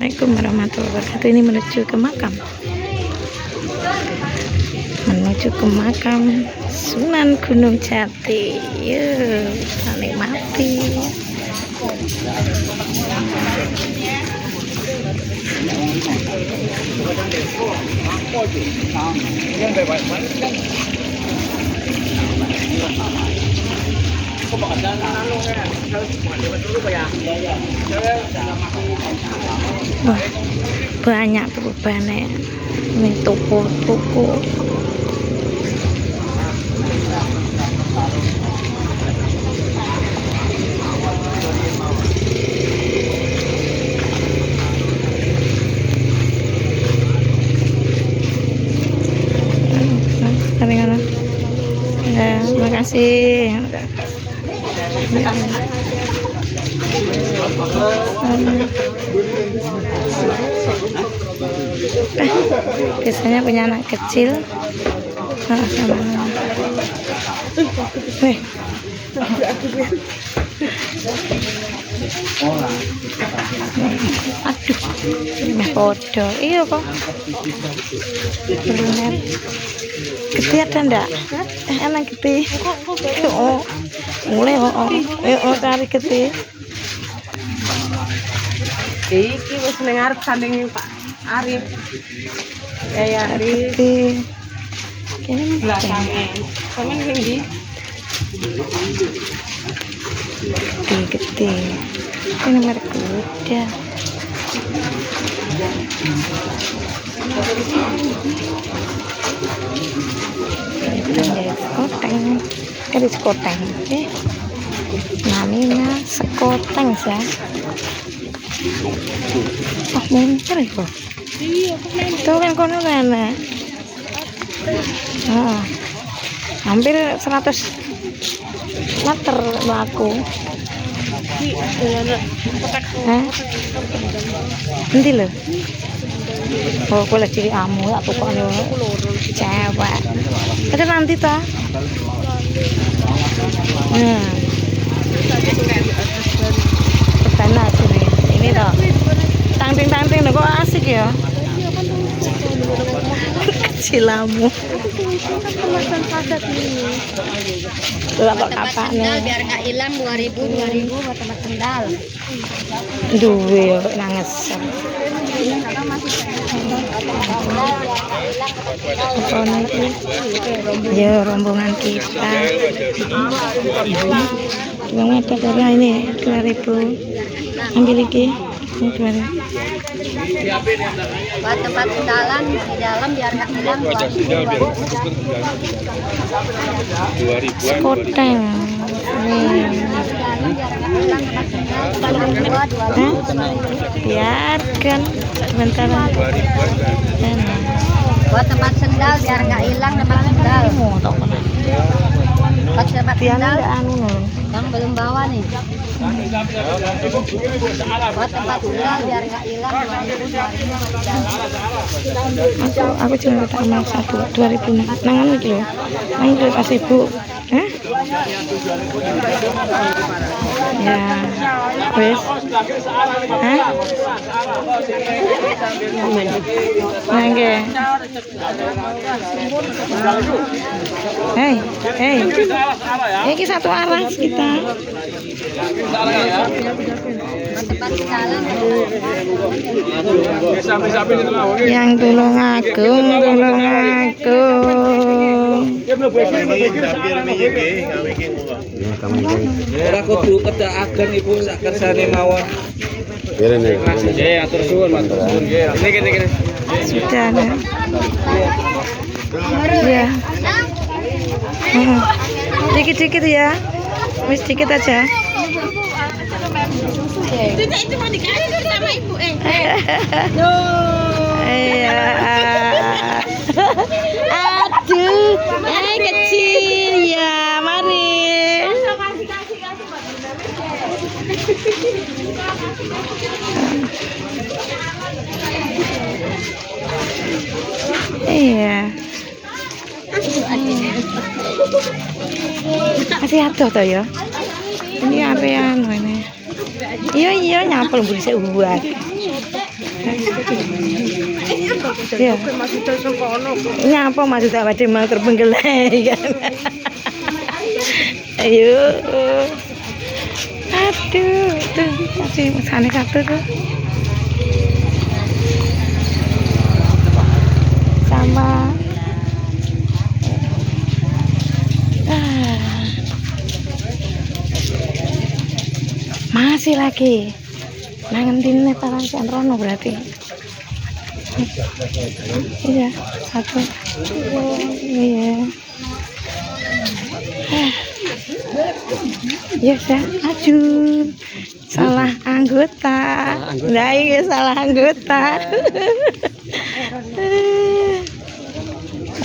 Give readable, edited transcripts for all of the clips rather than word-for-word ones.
Assalamualaikum warahmatullahi wabarakatuh. Ini menuju ke makam. Menuju ke makam Sunan Gunung Jati. Yuk, kita nikmati. Wah, banyak perubahannya. Ini toko-toko. Ya, terima kasih. Biasanya punya anak kecil. Aduh, ini podo. Iya kok. Kuliner. Gede ada ndak? Enak gede. Oh, mulai cari gede. Iki wis ning arep sanding Pak Arif. Ya Arif. Kene Belakangan. Sampeyan ning ndi? gede. Ini merek kuda. Sekoteng, kali sekoteng, namanya sekoteng ya. Oh, muncul kok. Iya, kok main. Tuh kan kono kan. Oh, hampir 100 meter laku. Hah? Nanti loh. Oh, aku lagi amu ya pokoknya cewek. Ada nanti toh. Pertanyaan aja nih. Ini toh. Tangting kok asik ya. Kecilamu. Tempat sendal biar nggak hilang 2000 buat tempat sendal. Duwe yo nanges. Ya rombongan kita. Yang ada karena ini 2000. Ambil lagi. Buat tempat sendalan di dalam biar nggak hilang 2000. Sekoteng. Biarkan sebentar. Buat tempat sendal biar nggak hilang tempat sendal. Buat tempat sendal yang belum bawa nih. Buat tempat sendal biar nggak hilang 2000. Aku cuma minta emas 2000 nangan itu loh. Nangan itu kasih bu. Ya, wes. Nangge. Hei. Ini satu arah kita. Yang tulung agung. Ora kudu kedaaken Ibu sak kersane mawon. Nggih, atur suwun, matur suwun nggih. Ini. Sudah ada. Ya. Dikit-dikit ya. Wis dikit aja. Itu mau dikasih sama ibu Iya. Aduh, kecil ya, mari. Iya. Masih ada toh ya. Ini arean ini. Iya nyapel mburi sik uwak. Iya. Maksudnya sengkono. Nyapa maksud awake dhewe malah terpenggelai kan. Ayo. Aduh, tuh masih mesane satu tuh. Sama. Masih lagi. Nangentin netaran Rono berarti. Iya, satu. Iya. Yes ya, aduh. Salah anggota. Nah, ini salah anggota.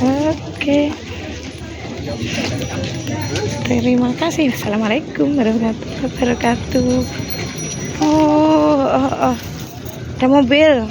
Oke. Terima kasih. Assalamualaikum warahmatullahi wabarakatuh. Oh. Ada mobil.